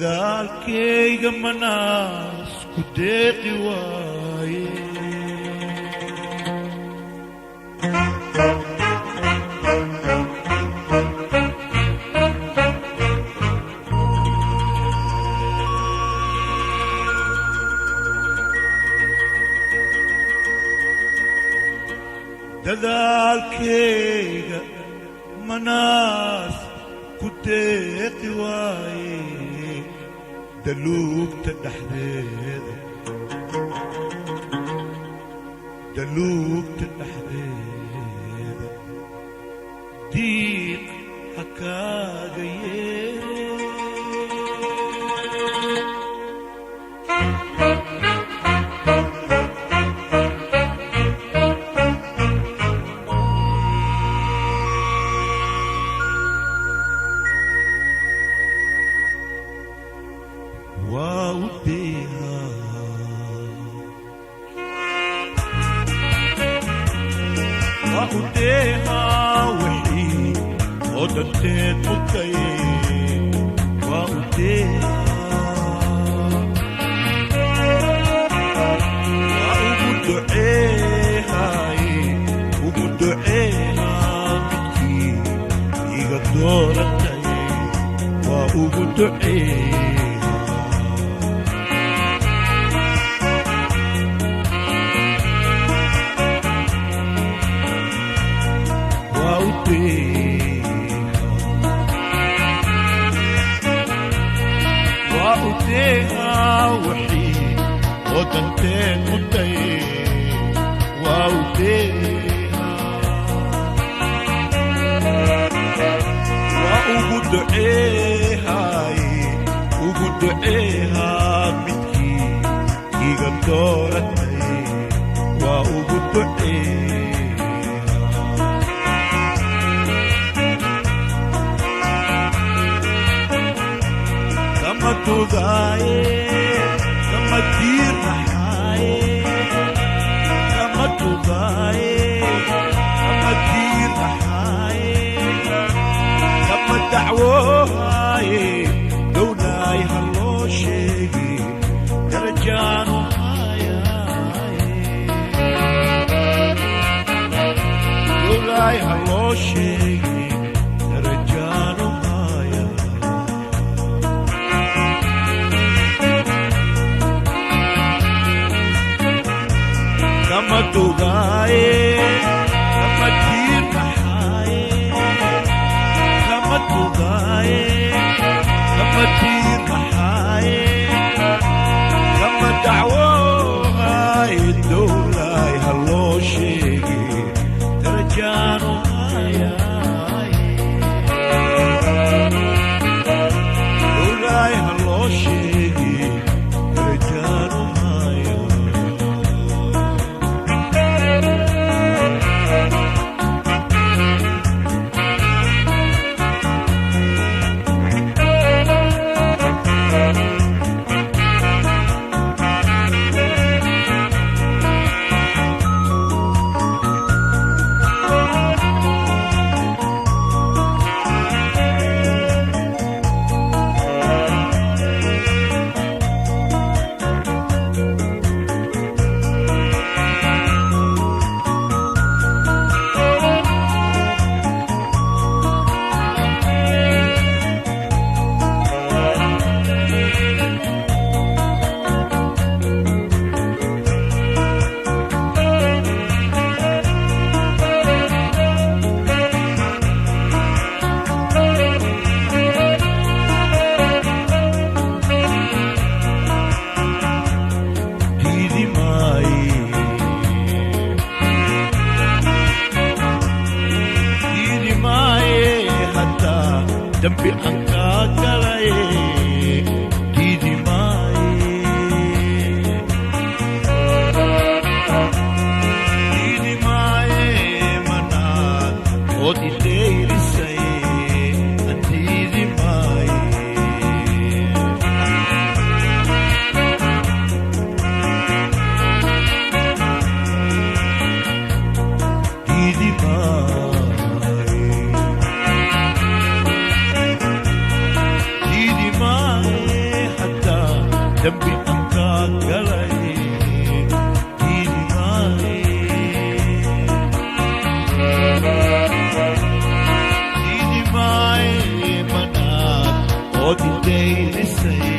dadaalkayga manaas ku deeqi waaye dadaalkayga manaas ku deeqi waaye daluugta dhexdeeda diiq ha kaaga kama tugaye dambi aan kaa galay diidi maaye manaad ood idayrisay aan diidi maaye diidi maaye hataa dambi aan kaa galay diidi maaye manaad ood idayrisay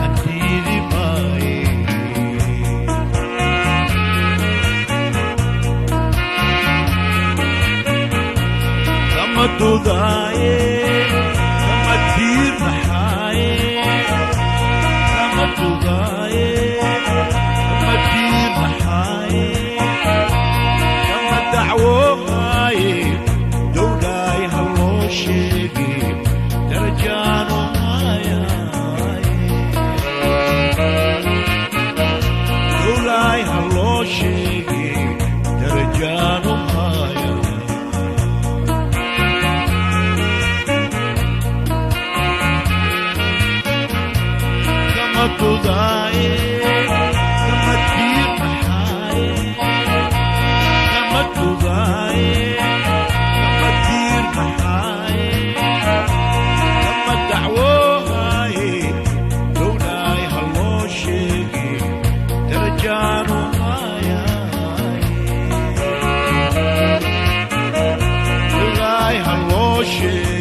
aan diidi maaye kama dudaaye kama diirnaxaaye kama dudaaye kama diirnaxaaye kama dacwooqaaye dowlaay ha loo sheege darajaanu haayaaye dowlaay ha loo sheege darajaanu haayaaye kama dudaaye kama diirnaxaaye kama dudaaye kama diirnaxaaye kama dacwoohaaye dowlaay ha loo sheege darajaanu haayaaye dowlaay ha loo sheege